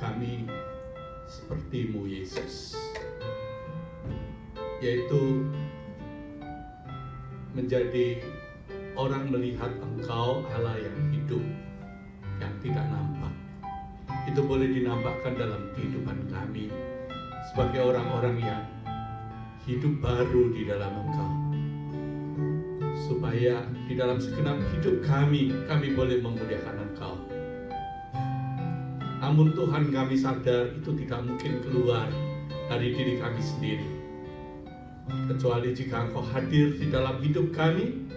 kami seperti-Mu, Yesus, yaitu menjadi orang melihat Engkau Allah yang hidup, yang tidak nampak. Itu boleh dinampakkan dalam kehidupan kami sebagai orang-orang yang hidup baru di dalam Engkau, supaya di dalam segenap hidup kami boleh memuliakan Engkau. Namun Tuhan, kami sadar itu tidak mungkin keluar dari diri kami sendiri, kecuali jika Engkau hadir di dalam hidup kami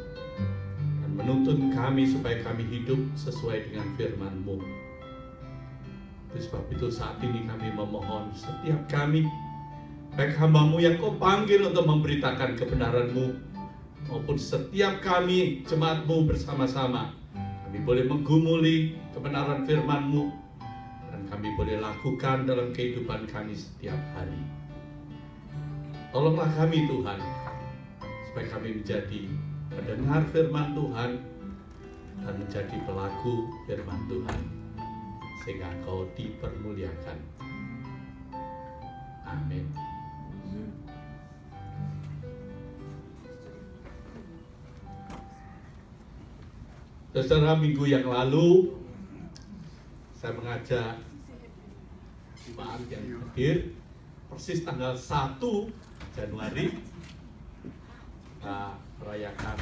dan menuntun kami supaya kami hidup sesuai dengan firman-Mu. Oleh sebab itu saat ini kami memohon setiap kami, baik hamba-Mu yang Kau panggil untuk memberitakan kebenaran-Mu, maupun setiap kami jemaat-Mu bersama-sama, kami boleh menggumuli kebenaran firman-Mu dan kami boleh lakukan dalam kehidupan kami setiap hari. Tolonglah kami Tuhan, supaya kami menjadi pendengar firman Tuhan dan menjadi pelaku firman Tuhan, sehingga Engkau dipermuliakan. Amin. Saudara, minggu yang lalu saya mengajak jemaat yang hadir persis tanggal 1 Januari kita merayakan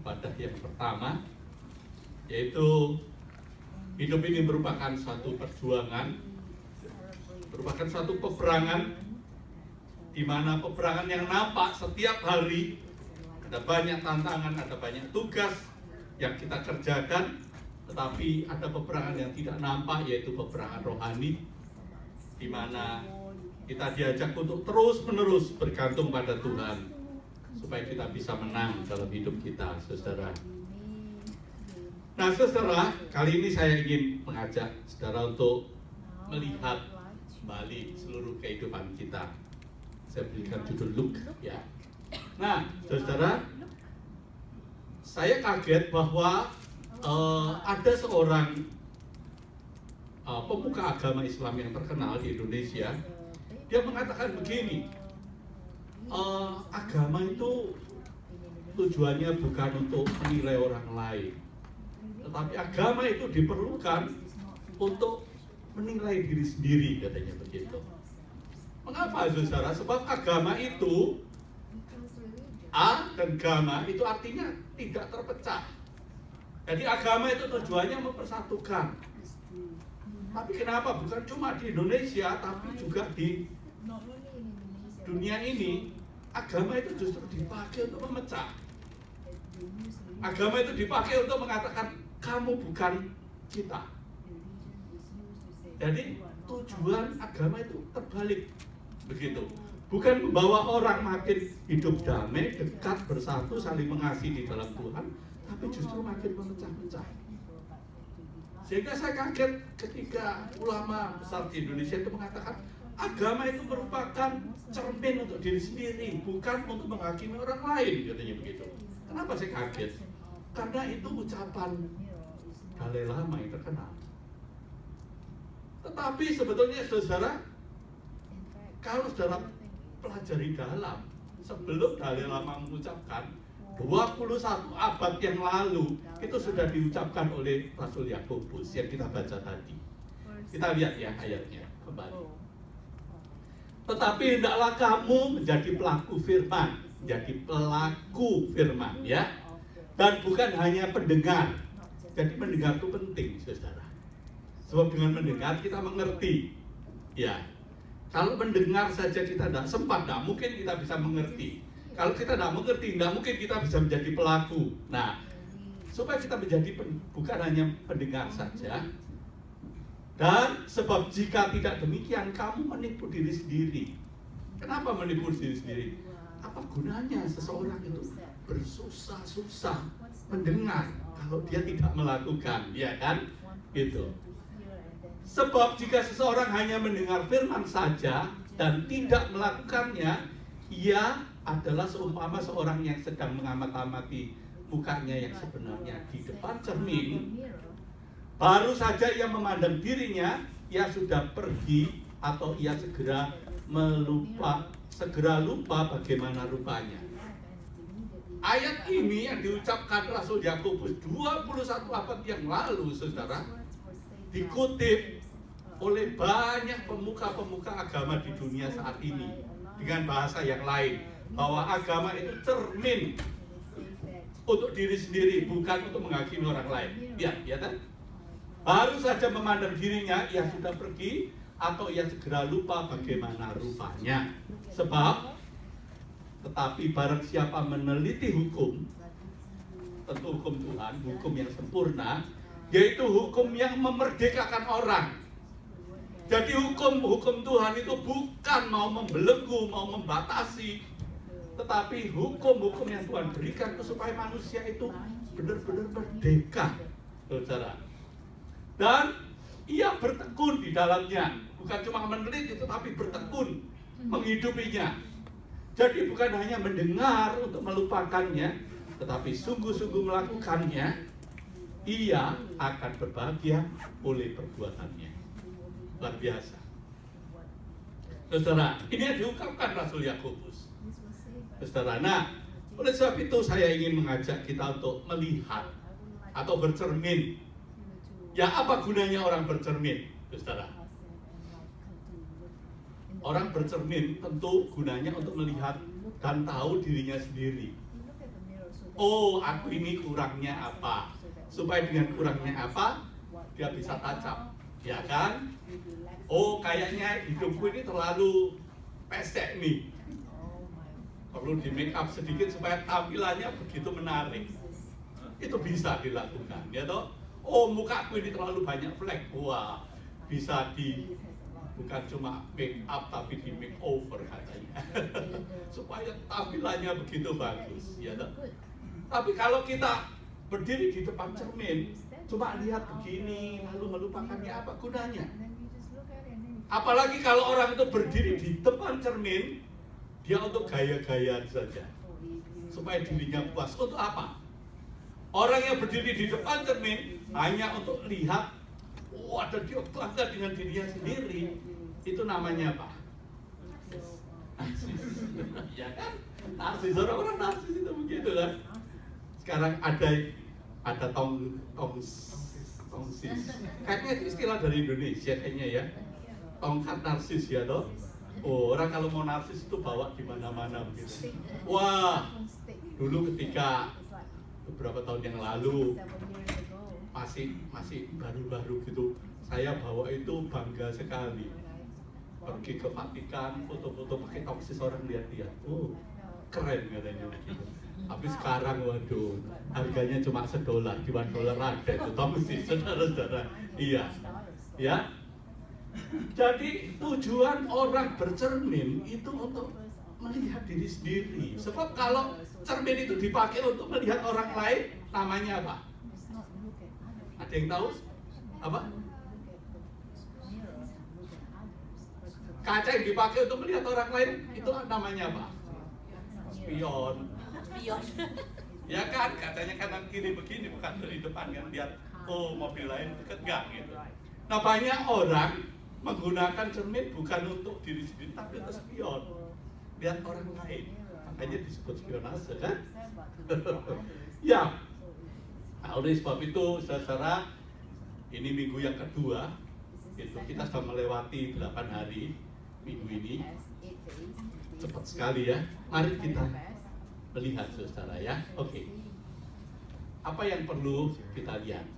ibadah yang pertama, yaitu hidup ini merupakan suatu perjuangan, merupakan suatu peperangan, di mana peperangan yang nampak setiap hari. Ada banyak tantangan, ada banyak tugas yang kita kerjakan, tetapi ada peperangan yang tidak nampak, yaitu peperangan rohani, di mana kita diajak untuk terus-menerus bergantung pada Tuhan, supaya kita bisa menang dalam hidup kita, saudara. Nah, saudara, kali ini saya ingin mengajak saudara untuk melihat kembali seluruh kehidupan kita. Saya berikan judul Look, ya. Nah, saudara, saya kaget bahwa ada seorang pemuka agama Islam yang terkenal di Indonesia. Dia mengatakan begini, agama itu tujuannya bukan untuk menilai orang lain, tetapi agama itu diperlukan untuk menilai diri sendiri, katanya begitu. Mengapa, saudara? Sebab agama itu, A dan gamma itu artinya tidak terpecah. Jadi agama itu tujuannya mempersatukan. Tapi kenapa bukan cuma di Indonesia, tapi juga di dunia ini, agama itu justru dipakai untuk memecah. Agama itu dipakai untuk mengatakan kamu bukan kita. Jadi tujuan agama itu terbalik, begitu. Bukan membawa orang makin hidup damai, dekat, bersatu, saling mengasihi di dalam Tuhan, tapi justru makin memecah-mecah. Sehingga saya kaget ketika ulama besar di Indonesia itu mengatakan agama itu merupakan cermin untuk diri sendiri, bukan untuk menghakimi orang lain, katanya begitu. Kenapa saya kaget? Karena itu ucapan Dalai Lama yang terkenal. Tetapi sebetulnya, saudara, kalau saudara pelajari dalam, sebelum Dalai Lama mengucapkan, 21 abad yang lalu itu sudah diucapkan oleh Rasul Yakobus yang kita baca tadi. Kita lihat ya ayatnya kembali. Tetapi hendaklah kamu menjadi pelaku firman, menjadi pelaku firman, ya, dan bukan hanya pendengar. Jadi mendengar itu penting, saudara. Sebab dengan mendengar kita mengerti, ya. Kalau mendengar saja kita tidak sempat, tidak mungkin kita bisa mengerti. Kalau kita tidak mengerti, tidak mungkin kita bisa menjadi pelaku. Nah, supaya kita menjadi bukan hanya pendengar saja. Dan sebab jika tidak demikian, kamu menipu diri sendiri. Kenapa menipu diri sendiri? Apa gunanya seseorang itu bersusah-susah mendengar kalau dia tidak melakukan, ya kan? Gitu. Sebab jika seseorang hanya mendengar firman saja dan tidak melakukannya, ia adalah seumpama seorang yang sedang mengamati mukanya yang sebenarnya di depan cermin. Baru saja ia memandang dirinya ia sudah pergi atau ia segera lupa bagaimana rupanya. Ayat ini yang diucapkan Rasul Yakobus 21 abad yang lalu, saudara, dikutip oleh banyak pemuka-pemuka agama di dunia saat ini dengan bahasa yang lain, bahwa agama itu cermin untuk diri sendiri, bukan untuk menghakimi orang lain. Ya kan? Baru saja memandang dirinya, ia sudah pergi atau ia segera lupa bagaimana rupanya. Sebab tetapi barang siapa meneliti hukum, tentu hukum Tuhan, hukum yang sempurna, yaitu hukum yang memerdekakan orang. Jadi hukum Tuhan itu bukan mau membelenggu, mau membatasi, tetapi hukum yang Tuhan berikan itu supaya manusia itu benar-benar merdeka, saudara. Dan ia bertekun di dalamnya, bukan cuma meneliti, tetapi bertekun menghidupinya. Jadi bukan hanya mendengar untuk melupakannya, tetapi sungguh-sungguh melakukannya. Ia akan berbahagia oleh perbuatannya. Luar biasa, saudara. Ini yang diungkapkan Rasul Yakobus, saudara. Nah, oleh sebab itu saya ingin mengajak kita untuk melihat atau bercermin. Ya, apa gunanya orang bercermin, saudara? Orang bercermin tentu gunanya untuk melihat dan tahu dirinya sendiri. Oh, aku ini kurangnya apa? Supaya dengan kurangnya apa, dia bisa tajam, ya kan? Oh, kayaknya hidupku ini terlalu pesek nih. Perlu di make up sedikit supaya tampilannya begitu menarik. Itu bisa dilakukan, ya toh? Oh, mukaku ini terlalu banyak flek. Wah, bisa bukan cuma make up tapi di make over katanya. Supaya tampilannya begitu bagus, ya toh? Tapi kalau kita berdiri di depan cermin, cuma lihat begini lalu melupakannya, apa gunanya? Apalagi kalau orang itu berdiri di depan cermin, dia untuk gaya-gayaan saja, supaya dirinya puas. Untuk apa? Orang yang berdiri di depan cermin hanya untuk lihat, oh, ada dia bangga dengan dirinya sendiri. Itu namanya apa? Narsis. Ya kan? Narsis, orang-orang narsis itu begitu kan? Sekarang ada tongsis. Kayaknya itu istilah dari Indonesia kayaknya ya. Tongkat narsis, ya toh? Oh, orang kalau mau narsis itu bawa di mana-mana begitu. Wah, dulu ketika beberapa tahun yang lalu masih baru-baru gitu, saya bawa itu bangga sekali. Pergi ke Vatikan, foto-foto pakai tongsis, orang lihat-lihat. Oh, keren katanya begitu. Tapi sekarang, waduh, harganya cuma $1, $1 ada itu tongsis, saudara-saudara. Iya, ya. Jadi tujuan orang bercermin itu untuk melihat diri sendiri. Sebab kalau cermin itu dipakai untuk melihat orang lain, namanya apa? Ada yang tahu? Apa? Kaca yang dipakai untuk melihat orang lain, itu namanya apa? Spion. Ya kan, kacanya kanan kiri begini, bukan dari depan kan, lihat, oh, mobil lain deket nggak gitu. Nah, banyak orang menggunakan cermin bukan untuk diri sendiri, tapi untuk spion, lihat orang lain. Makanya disebut spionase kan? Ya. Nah, oleh sebab itu, saudara, ini minggu yang kedua, itu kita sudah melewati 8 hari minggu ini. Cepat sekali ya. Mari kita melihat, saudara ya. Oke. Apa yang perlu kita lihat?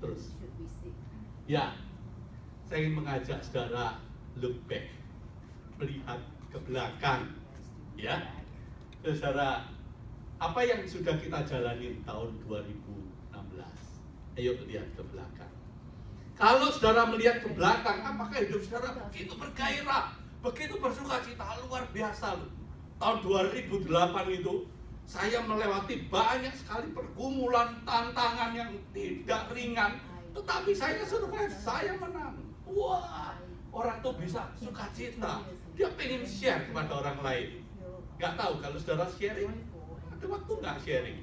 Terus. Ya. Saya ingin mengajak saudara look back, melihat ke belakang, ya, saudara. Apa yang sudah kita jalani tahun 2016? Ayo lihat ke belakang. Kalau saudara melihat ke belakang, apakah hidup saudara begitu bergairah, begitu bersukacita, luar biasa loh. Tahun 2008 itu saya melewati banyak sekali pergumulan, tantangan yang tidak ringan, tetapi saya survive, saya menang. Wah, orang tuh bisa sukacita, dia pengen share kepada orang lain. Gak tahu kalau saudara sharing, ada waktu nggak sharing?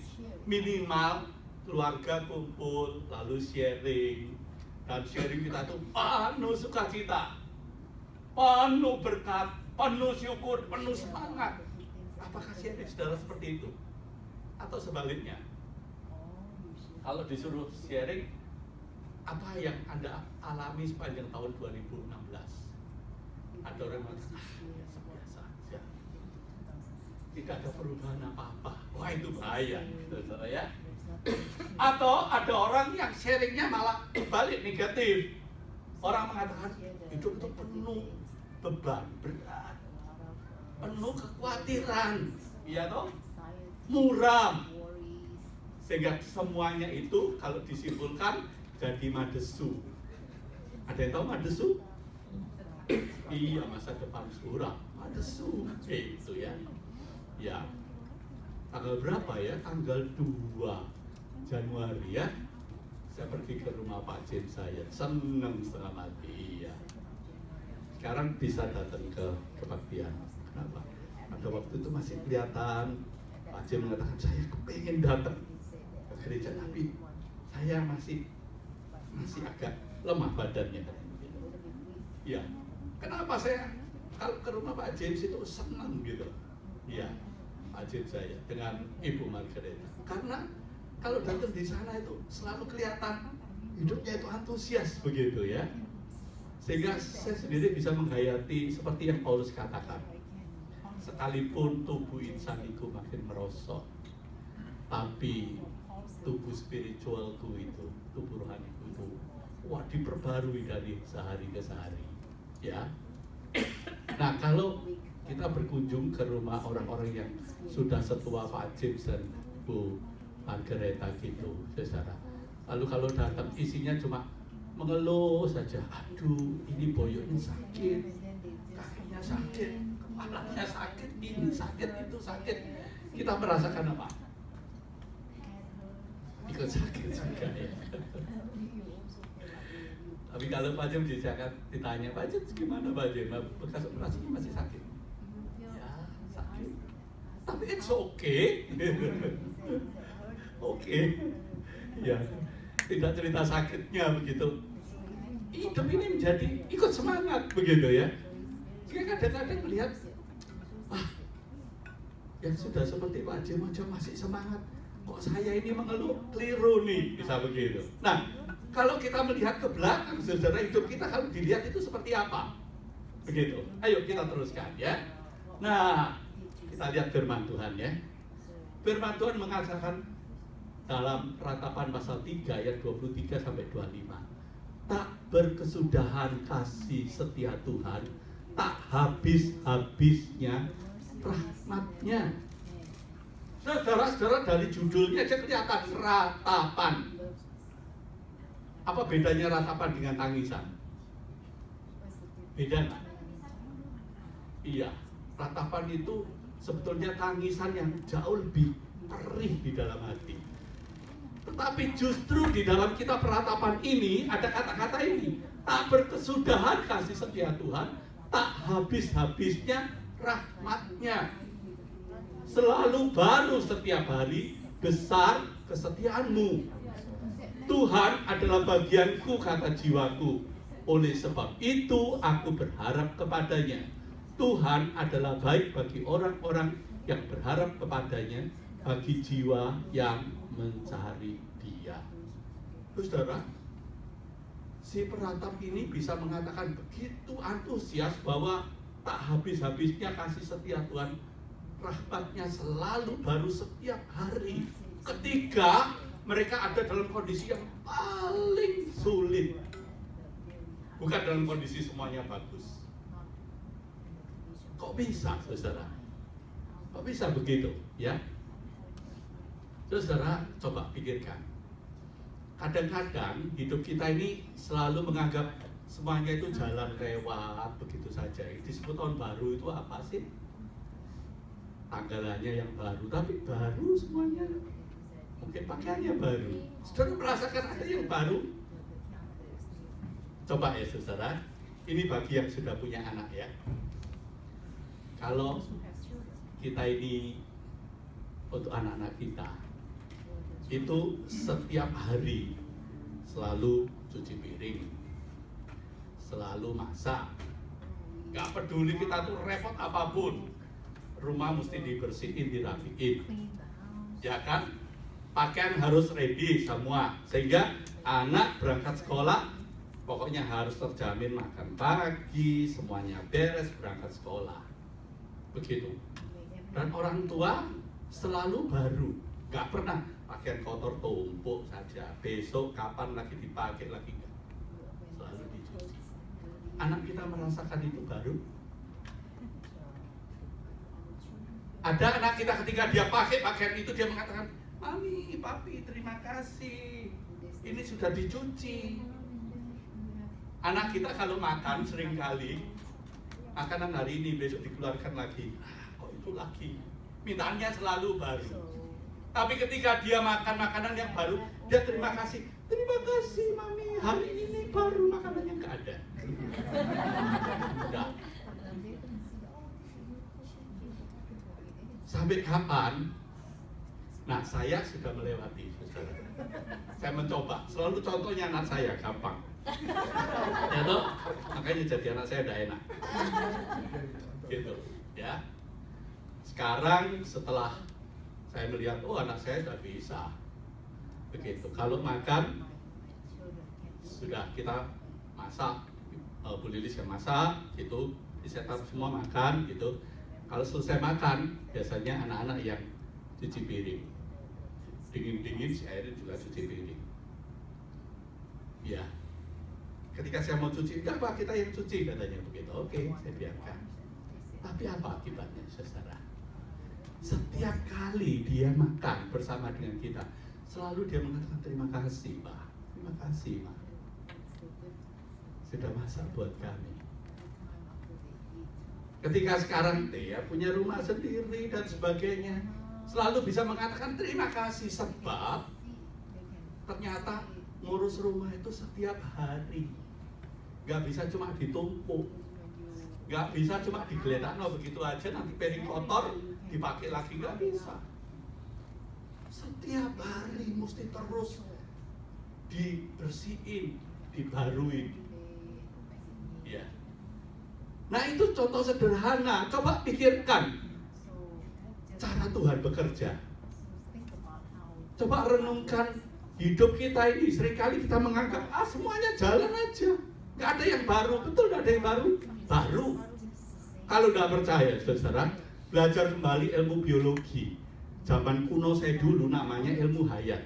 Minimal keluarga kumpul lalu sharing, Dan sharing kita itu penuh sukacita, penuh berkat, penuh syukur, penuh semangat. Apakah sharing saudara seperti itu? Atau sebaliknya? Kalau disuruh sharing, apa yang Anda alami sepanjang tahun 2016? Ada orang mengatakan, biasa saja, tidak ada perubahan apa-apa. Wah, itu bahaya, saudara ya. Atau ada orang yang sharingnya malah balik negatif. Orang mengatakan hidup itu penuh beban, berat, penuh kekhawatiran, ya toh, muram, sehingga semuanya itu kalau disimpulkan jadi madesu. Ada yang tahu madesu? Iya, masa depan suram, madesu, itu ya. Ya, tanggal berapa ya? Tanggal 2 Januari ya. Saya pergi ke rumah Pak Jim, saya senang setengah mati ya. Sekarang bisa datang ke kebaktian. Kenapa? Pada waktu itu masih kelihatan Pak Jim mengatakan saya kepengen datang ke gereja, tapi saya masih agak lemah badannya. Ya, kenapa saya kalau ke rumah Pak James itu senang gitu? Ya, Pak James saya dengan Ibu Margareta. Karena kalau datang di sana itu selalu kelihatan hidupnya itu antusias begitu ya. Sehingga saya sendiri bisa menghayati seperti yang Paulus katakan. Sekalipun tubuh insan itu makin merosot, tapi tubuh spiritualku itu, tubuh rohaniku itu, wah, diperbarui dari sehari ke sehari, ya. Nah, kalau kita berkunjung ke rumah orang-orang yang sudah setua Pak James dan Bu Margareta gitu, saudara. Lalu kalau datang isinya cuma mengeluh saja, aduh, ini boyoknya sakit, kakinya sakit, kepalanya sakit, ini sakit, itu sakit. Kita merasakan apa? Ikut sakit juga ya. Tapi kalau Pak Jem ditanya, Pak Jem gimana Pak Jem? Bekas operasinya masih sakit? Ya, sakit. Tapi it's okay. Oke. Ya, tidak cerita sakitnya begitu. Hidup ini menjadi ikut semangat begitu ya. Sehingga kadang-kadang melihat, yang sudah seperti Pak Jem aja masih semangat. Kok saya ini mengeluh, keliru nih, bisa begitu. Nah, kalau kita melihat ke belakang, saudara, hidup kita kalau dilihat itu seperti apa? Begitu. Ayo kita teruskan ya. Nah, kita lihat firman Tuhan ya. Firman Tuhan mengatakan dalam Ratapan pasal 3 ayat 23 sampai 25. Tak berkesudahan kasih setia Tuhan, tak habis-habisnya rahmatnya. Saudara-saudara, dari judulnya aja kelihatan ratapan. Apa bedanya ratapan dengan tangisan? Beda nggak? Iya, ratapan itu sebetulnya tangisan yang jauh lebih perih di dalam hati. Tetapi justru di dalam kitab ratapan ini ada kata-kata ini, tak berkesudahan kasih setia Tuhan, tak habis-habisnya rahmatnya. Selalu baru setiap hari, besar kesetiaanmu. Tuhan adalah bagianku, kata jiwaku. Oleh sebab itu aku berharap kepadanya. Tuhan adalah baik bagi orang-orang yang berharap kepadanya, bagi jiwa yang mencari Dia. Saudara, si peratap ini bisa mengatakan begitu antusias bahwa tak habis-habisnya kasih setia Tuhan, rahmatnya selalu baru setiap hari. Ketika mereka ada dalam kondisi yang paling sulit, bukan dalam kondisi semuanya bagus. Kok bisa, saudara? Kok bisa begitu, ya? Saudara, coba pikirkan. Kadang-kadang hidup kita ini selalu menganggap semuanya itu jalan lewat begitu saja. Disebut tahun baru itu apa sih? Tanggalannya yang baru, tapi baru semuanya. Mungkin pakaiannya baru. Saudara merasakan ada yang baru? Coba ya saudara, ini bagi yang sudah punya anak ya. Kalau kita ini untuk anak-anak kita, itu setiap hari selalu cuci piring, selalu masak. Gak peduli kita tuh repot apapun, rumah mesti dibersihin, dirapiin, ya kan? Pakaian harus ready semua, sehingga anak berangkat sekolah pokoknya harus terjamin makan pagi, semuanya beres berangkat sekolah, begitu. Dan orang tua selalu baru, gak pernah pakaian kotor tumpuk saja, besok kapan lagi dipakai lagi, enggak, selalu dicuci. Anak kita merasakan itu baru. Ada anak kita ketika dia pakai pakaian itu dia mengatakan, "Mami, papi, terima kasih, ini sudah dicuci." Anak kita kalau makan seringkali makanan hari ini besok dikeluarkan lagi, kok itu lagi, mintaannya selalu baru. Tapi ketika dia makan makanan yang baru, dia terima kasih mami, hari ini baru makanannya nggak ada. Nah, sampai kapan? Nah, saya sudah melewati, saudara. Saya mencoba, selalu contohnya anak saya gampang. Ya toh, makanya jadi anak saya udah enak. Gitu, ya. Sekarang setelah saya melihat, oh anak saya sudah bisa, begitu. Kalau makan sudah kita masak, Bu Lilis yang masak, gitu, disetup semua makan, gitu. Kalau selesai makan, biasanya anak-anak yang cuci piring, dingin-dingin si Airin juga cuci piring. Ya, ketika saya mau cuci, enggak Pak, kita yang cuci katanya begitu. Oke, saya biarkan. Tapi apa akibatnya, saudara? Setiap kali dia makan bersama dengan kita, selalu dia mengatakan terima kasih Pak, terima kasih Pak, sudah masak buat kami. Ketika sekarang dia punya rumah sendiri dan sebagainya, selalu bisa mengatakan terima kasih, sebab ternyata ngurus rumah itu setiap hari, gak bisa cuma ditumpuk, gak bisa cuma digeletak, begitu aja nanti piring kotor dipakai lagi, gak bisa. Setiap hari mesti terus dibersihin, dibaruin. Ya. Nah itu contoh sederhana. Coba pikirkan cara Tuhan bekerja. Coba renungkan hidup kita ini. Seringkali kita menganggap semuanya jalan aja, gak ada yang baru. Betul, gak ada yang baru. Baru. Kalau gak percaya, saudara, belajar kembali ilmu biologi. Zaman kuno saya dulu namanya ilmu hayat.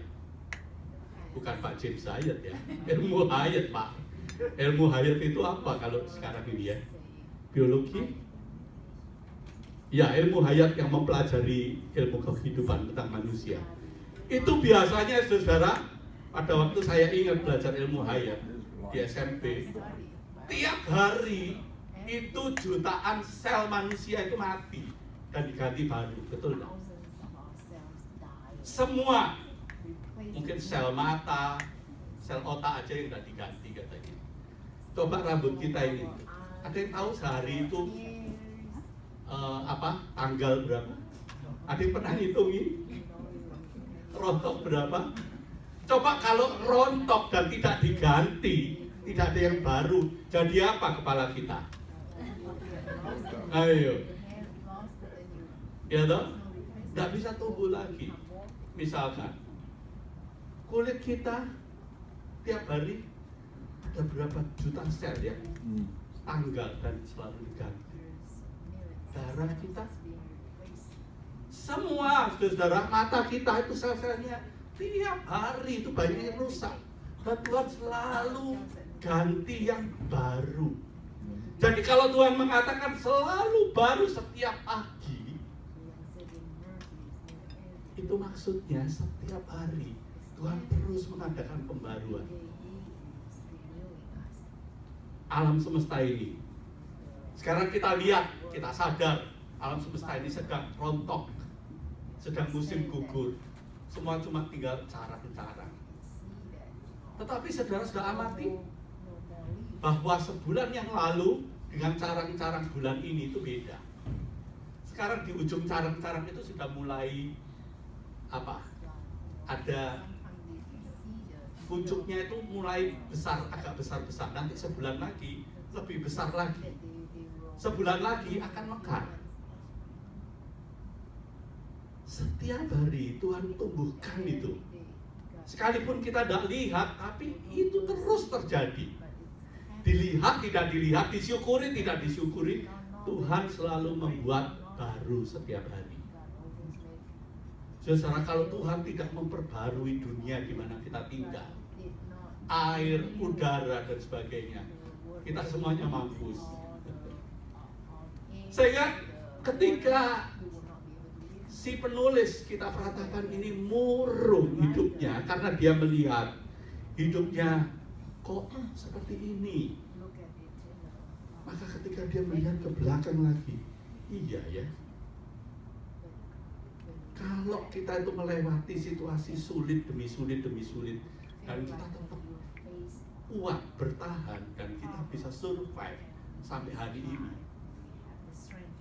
Bukan Pak James Hayat ya, ilmu hayat Pak. Ilmu hayat itu apa kalau sekarang ini ya? Biologi? Ya, ilmu hayat yang mempelajari ilmu kehidupan tentang manusia. Itu biasanya saudara, pada waktu saya ingat belajar ilmu hayat di SMP, tiap hari itu jutaan sel manusia itu mati dan diganti baru, betul nggak? Semua, mungkin sel mata, sel otak aja yang nggak diganti katanya. Coba rambut kita ini, ada yang tahu sehari itu tanggal berapa? Ada yang pernah ngitungin? Rontok berapa? Coba kalau rontok dan tidak diganti, tidak ada yang baru, jadi apa kepala kita? Ayo, ya toh, nggak bisa tumbuh lagi. Misalkan kulit kita tiap hari ada berapa juta sel ya, tanggal dan selalu diganti. Darah kita, semua saudara, mata kita itu sel-selnya tiap hari itu banyak yang rusak. Dan Tuhan selalu ganti yang baru. Jadi kalau Tuhan mengatakan selalu baru setiap pagi, itu maksudnya setiap hari Tuhan terus mengadakan pembaruan. Alam semesta ini, sekarang kita lihat, kita sadar alam semesta ini sedang rontok, sedang musim gugur. Semua cuma tinggal carang-carang. Tetapi saudara sudah amati bahwa sebulan yang lalu dengan carang-carang bulan ini itu beda. Sekarang di ujung carang-carang itu sudah mulai ada pucuknya itu mulai besar, agak besar-besar. Nanti sebulan lagi lebih besar lagi. Sebulan lagi akan mekar. Setiap hari Tuhan tumbuhkan itu. Sekalipun kita tidak lihat, tapi itu terus terjadi. Dilihat, tidak dilihat, disyukuri, tidak disyukuri, Tuhan selalu membuat baru setiap hari. Saudara, kalau Tuhan tidak memperbarui dunia di mana kita tinggal, air, udara, dan sebagainya, kita semuanya mampus. Sehingga ketika si penulis kita perhatikan ini murung hidupnya, karena dia melihat hidupnya kok seperti ini. Maka ketika dia melihat ke belakang lagi, iya ya, kalau kita itu melewati situasi sulit demi sulit demi sulit, dan kita tetap kuat bertahan dan kita bisa survive sampai hari ini,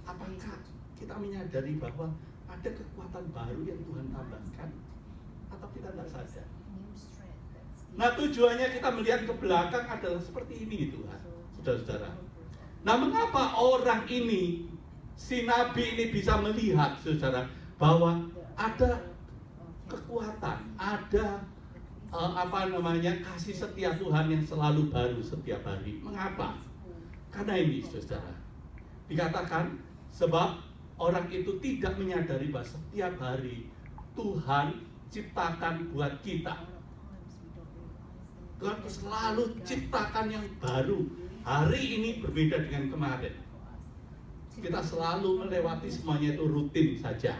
apakah kita menyadari bahwa ada kekuatan baru yang Tuhan tambahkan, atau kita tidak sadar? Nah, tujuannya kita melihat ke belakang adalah seperti ini, Tuhan, saudara-saudara. Nah, mengapa orang ini, si nabi ini bisa melihat, saudara, bahwa ada kekuatan, ada kasih setia Tuhan yang selalu baru setiap hari. Mengapa? Karena ini, saudara, dikatakan sebab orang itu tidak menyadari bahwa setiap hari Tuhan ciptakan buat kita. Tuhan selalu ciptakan yang baru. Hari ini berbeda dengan kemarin. Kita selalu melewati semuanya itu rutin saja.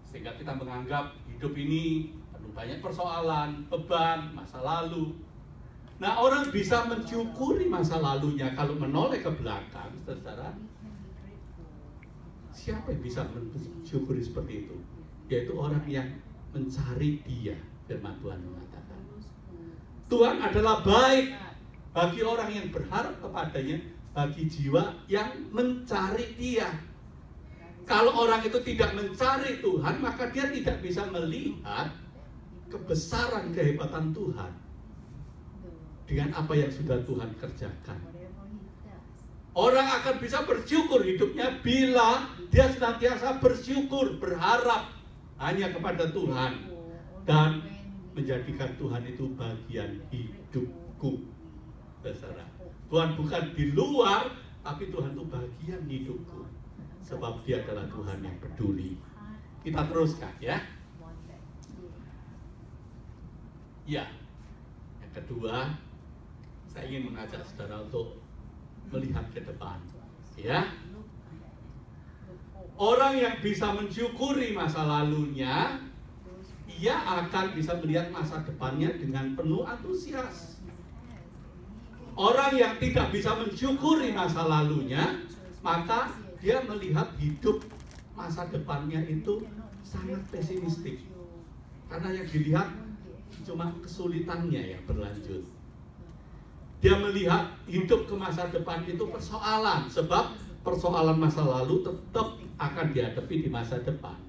Sehingga kita menganggap hidup ini penuh banyak persoalan, beban, masa lalu. Nah, orang bisa mensyukuri masa lalunya kalau menoleh ke belakang, saudara. Siapa yang bisa mensyukuri seperti itu? Yaitu orang yang mencari Dia, firman Tuhan mengatakan. Tuhan adalah baik bagi orang yang berharap kepadanya, bagi jiwa yang mencari Dia. Kalau orang itu tidak mencari Tuhan, maka dia tidak bisa melihat kebesaran kehebatan Tuhan dengan apa yang sudah Tuhan kerjakan. Orang akan bisa bersyukur hidupnya bila dia senantiasa bersyukur, berharap hanya kepada Tuhan dan menjadikan Tuhan itu bagian hidupku. Saudara, Tuhan bukan di luar, tapi Tuhan itu bagian hidupku. Sebab Dia adalah Tuhan yang peduli. Kita teruskan ya. Ya, yang kedua, saya ingin mengajak saudara untuk melihat ke depan. Ya, orang yang bisa mensyukuri masa lalunya, ia akan bisa melihat masa depannya dengan penuh antusias. Orang yang tidak bisa mensyukuri masa lalunya, maka dia melihat hidup masa depannya itu sangat pesimistik. Karena yang dilihat cuma kesulitannya yang berlanjut. Dia melihat hidup ke masa depan itu persoalan, sebab persoalan masa lalu tetap akan dihadapi di masa depan.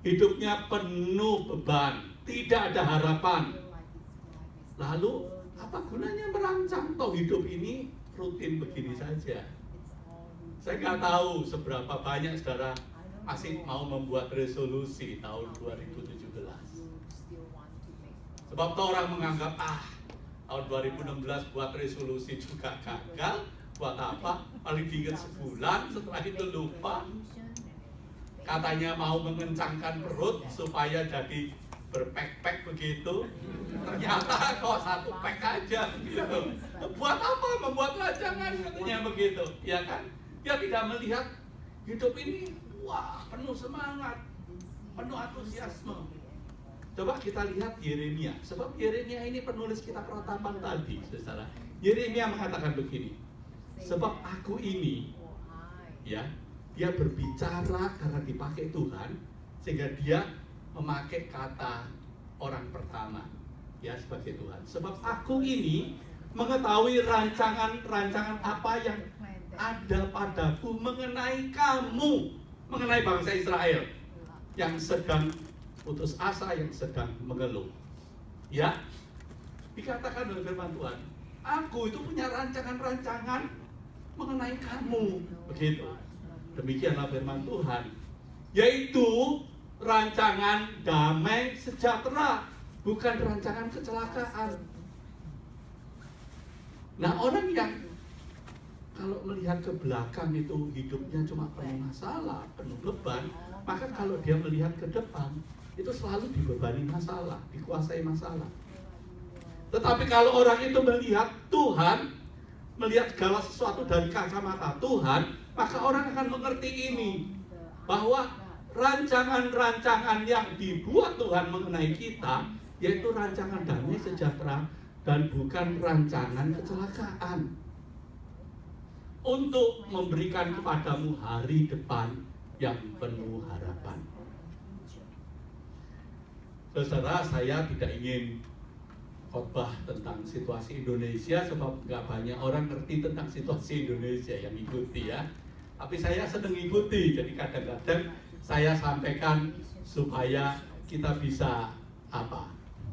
Hidupnya penuh beban, tidak ada harapan. Lalu apa gunanya merancang? Toh hidup ini rutin begini saja. Saya nggak tahu seberapa banyak saudara masih mau membuat resolusi tahun 2017. Sebab toh orang menganggap tahun 2016 buat resolusi juga gagal. Buat apa? Paling diingat sebulan, setelah itu lupa. Katanya mau mengencangkan perut supaya jadi berpek-pek begitu, ternyata kok satu pek aja gitu. Buat apa membuat rancangan katanya begitu, ya kan? Dia tidak melihat hidup ini wah penuh semangat, penuh antusiasme. Coba kita lihat Yeremia, sebab Yeremia ini penulis kitab Ratapan tadi, saudara. Yeremia mengatakan begini, sebab aku ini, ya, dia berbicara karena dipakai Tuhan, sehingga dia memakai kata orang pertama, ya, sebagai Tuhan. Sebab aku ini mengetahui rancangan-rancangan apa yang ada padaku mengenai kamu, mengenai bangsa Israel yang sedang putus asa yang sedang mengeluh. Ya, dikatakan oleh firman Tuhan, aku itu punya rancangan-rancangan mengenai kamu. Begitu. Demikianlah firman Tuhan, yaitu rancangan damai sejahtera, bukan rancangan kecelakaan. Nah, orang yang kalau melihat ke belakang itu hidupnya cuma penuh masalah, penuh beban, maka kalau dia melihat ke depan itu selalu dibebani masalah, dikuasai masalah. Tetapi kalau orang itu melihat Tuhan, melihat segala sesuatu dari kacamata Tuhan, maka orang akan mengerti ini, bahwa rancangan-rancangan yang dibuat Tuhan mengenai kita, yaitu rancangan damai sejahtera dan bukan rancangan kecelakaan, untuk memberikan kepadamu hari depan yang penuh harapan. Saudara, saya tidak ingin khotbah tentang situasi Indonesia, sebab nggak banyak orang ngerti tentang situasi Indonesia yang ikuti ya. Tapi saya sedang ikuti, jadi kadang-kadang saya sampaikan supaya kita bisa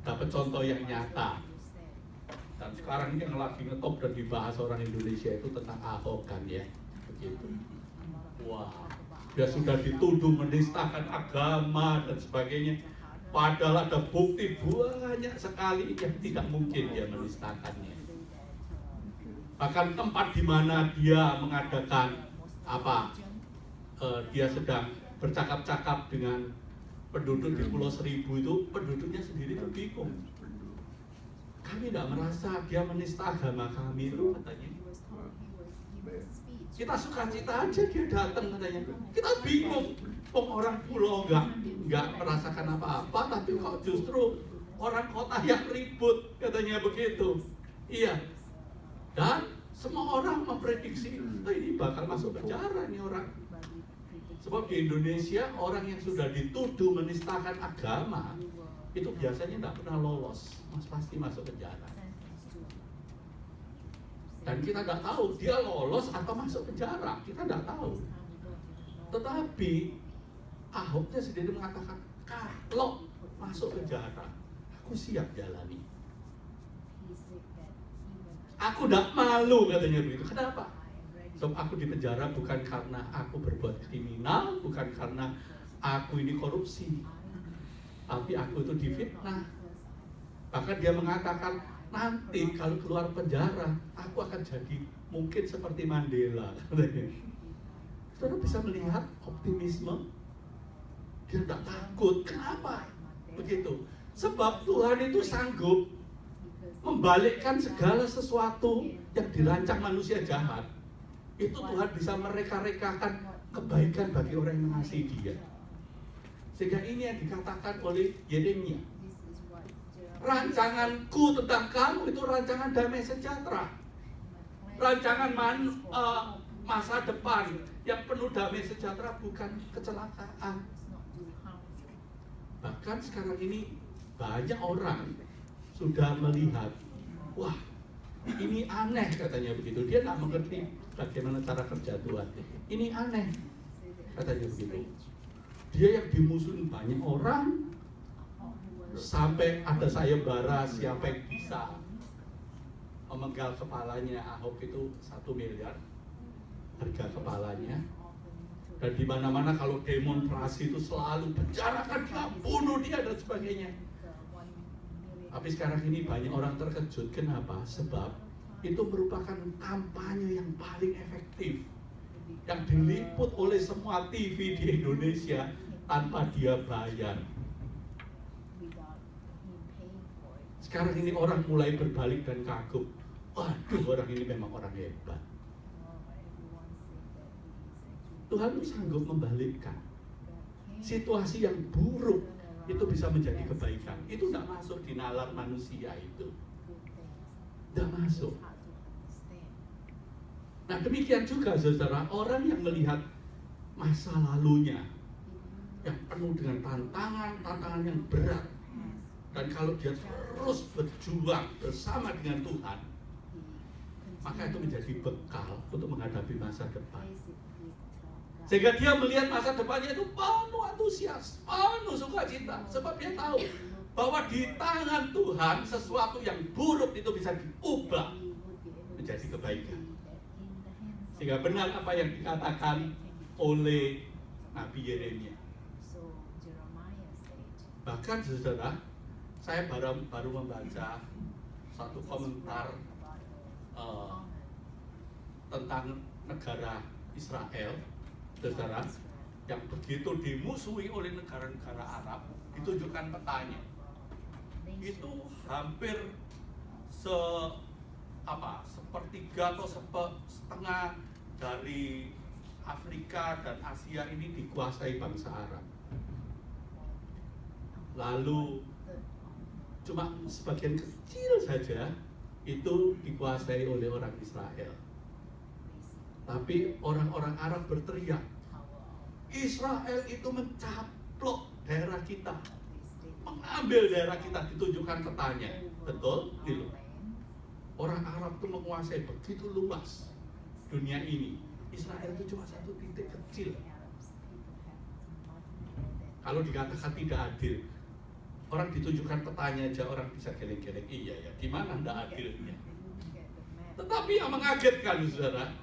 dapat contoh yang nyata. Dan sekarang ini yang lagi ngetop dan dibahas orang Indonesia itu tentang Ahok kan ya, begitu. Wah, dia sudah dituduh menistakan agama dan sebagainya. Padahal ada bukti banyak sekali yang tidak mungkin dia menistakannya. Bahkan tempat di mana dia mengadakan dia sedang bercakap-cakap dengan penduduk di Pulau Seribu itu, penduduknya sendiri tuh bingung. Kami tidak merasa dia menista agama kami itu, katanya. Kita sukacita aja dia datang, katanya. Kita bingung, orang pulau nggak merasakan apa-apa, tapi kok justru orang kota yang ribut, katanya begitu. Iya. Dan semua orang memprediksi ini bakal masuk penjara nih orang. Sebab di Indonesia orang yang sudah dituduh menistakan agama itu biasanya tidak pernah lolos, pasti masuk penjara. Dan kita nggak tahu dia lolos atau masuk penjara, kita nggak tahu. Tetapi Ahoknya sendiri mengatakan, kalau masuk penjara, aku siap jalani. Aku tidak malu, katanya begitu. Kenapa? Sebab aku di penjara bukan karena aku berbuat kriminal, bukan karena aku ini korupsi, tapi aku itu difitnah. Bahkan dia mengatakan, nanti kalau keluar penjara, aku akan jadi mungkin seperti Mandela. Saudara bisa melihat optimisme. Dia tidak takut. Kenapa? Begitu. Sebab Tuhan itu sanggup membalikkan segala sesuatu yang dirancang manusia jahat. Itu Tuhan bisa mereka-rekakan kebaikan bagi orang yang mengasihi Dia. Sehingga ini yang dikatakan oleh Yeremia. Rancanganku tentang kamu itu rancangan damai sejahtera. Rancangan masa depan yang penuh damai sejahtera, bukan kecelakaan. Bahkan sekarang ini banyak orang sudah melihat, wah ini aneh, katanya begitu. Dia tidak mengerti bagaimana cara kerja Tuhan. Ini aneh, katanya begitu. Dia yang dimusuhin banyak orang, sampai ada sayembara siapa yang bisa memenggal kepalanya Ahok itu 1 miliar harga kepalanya. Dan di mana-mana kalau demonstrasi itu selalu penjarakan dia, bunuh dia dan sebagainya. Tapi sekarang ini banyak orang terkejut. Kenapa? Sebab itu merupakan kampanye yang paling efektif, yang diliput oleh semua TV di Indonesia tanpa dia bayar. Sekarang ini orang mulai berbalik dan kagum. Waduh, orang ini memang orang hebat. Tuhan itu sanggup membalikkan situasi yang buruk itu bisa menjadi kebaikan. Itu tidak masuk di nalar manusia itu. Tidak masuk. Nah demikian juga saudara, orang yang melihat masa lalunya yang penuh dengan tantangan yang berat, dan kalau dia terus berjuang bersama dengan Tuhan, maka itu menjadi bekal untuk menghadapi masa depan. Sehingga dia melihat masa depannya itu penuh antusias, penuh sukacita. Sebab dia tahu bahwa di tangan Tuhan sesuatu yang buruk itu bisa diubah menjadi kebaikan. Sehingga benar apa yang dikatakan oleh Nabi Yeremia. Bahkan saudara, saya baru membaca satu komentar tentang negara Israel, saudara, yang begitu dimusuhi oleh negara-negara Arab. Ditunjukkan petanya, itu hampir sepertiga atau setengah dari Afrika dan Asia ini dikuasai bangsa Arab. Lalu cuma sebagian kecil saja itu dikuasai oleh orang Israel. Tapi orang-orang Arab berteriak, Israel itu mencaplok daerah kita, mengambil daerah kita. Ditunjukkan petanya, betul? Gitu. Orang Arab itu menguasai begitu luas dunia ini. Israel itu cuma satu titik kecil. Kalau dikatakan tidak adil, orang ditunjukkan petanya aja orang bisa geleng-geleng. Iya ya, gimana ndak adilnya? Tetapi yang mengagetkan, saudara,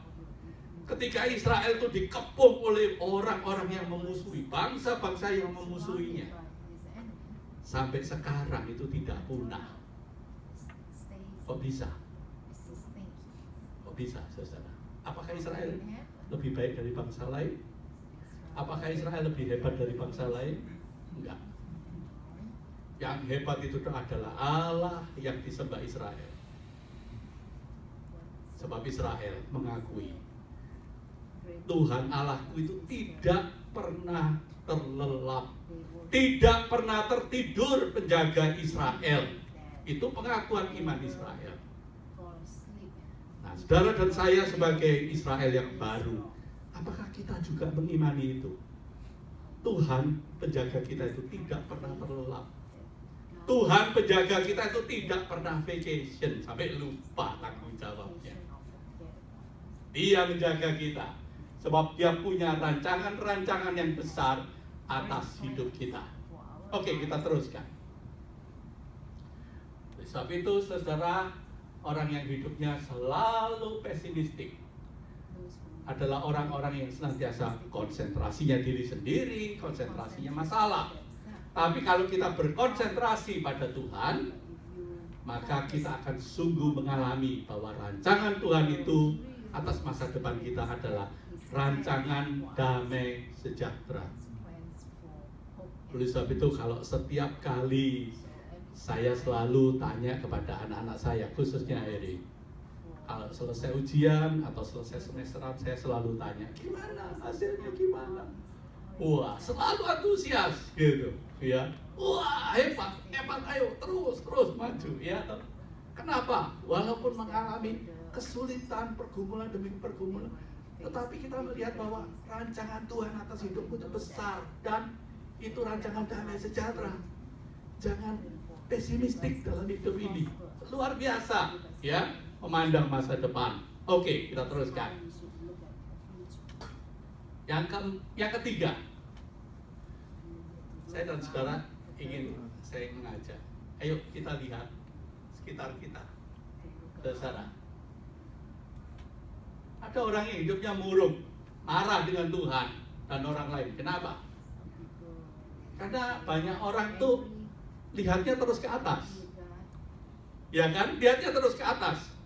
ketika Israel itu dikepung oleh orang-orang yang memusuhi, bangsa-bangsa yang memusuhinya, sampai sekarang itu tidak punah. Kok bisa? Kok bisa, saudara? Apakah Israel lebih baik dari bangsa lain? Apakah Israel lebih hebat dari bangsa lain? Enggak. Yang hebat itu adalah Allah yang disembah Israel. Sebab Israel mengakui Tuhan Allahku itu tidak pernah terlelap, tidak pernah tertidur menjaga Israel. Itu pengakuan iman Israel. Nah, saudara dan saya sebagai Israel yang baru, apakah kita juga mengimani itu? Tuhan penjaga kita itu tidak pernah terlelap. Tuhan penjaga kita itu tidak pernah vacation sampai lupa tanggung jawabnya. Dia menjaga kita sebab dia punya rancangan-rancangan yang besar atas hidup kita. Oke, kita teruskan. Sebab itu, saudara, orang yang hidupnya selalu pesimistik adalah orang-orang yang senantiasa konsentrasinya diri sendiri, konsentrasinya masalah. Tapi kalau kita berkonsentrasi pada Tuhan, maka kita akan sungguh mengalami bahwa rancangan Tuhan itu atas masa depan kita adalah rancangan damai sejahtera. Oleh sebab itu, kalau setiap kali saya selalu tanya kepada anak-anak saya, khususnya Eri, kalau selesai ujian atau selesai semesteran, saya selalu tanya, gimana hasilnya, gimana? Wah, selalu antusias gitu, ya. Wah, hebat, ayo terus maju, ya. Kenapa? Walaupun mengalami kesulitan, pergumulan demi pergumulan, tetapi kita melihat bahwa rancangan Tuhan atas hidupku itu besar dan itu rancangan damai sejahtera. Jangan pesimistik dalam hidup ini. Luar biasa, ya, memandang masa depan. Oke, kita teruskan. Yang ketiga, saya dan saudara ingin saya mengajak. Ayo kita lihat sekitar kita, saudara. Ada orang yang hidupnya murung, marah dengan Tuhan dan orang lain. Kenapa? Karena banyak orang tuh lihatnya terus ke atas, ya kan? Lihatnya terus ke atas.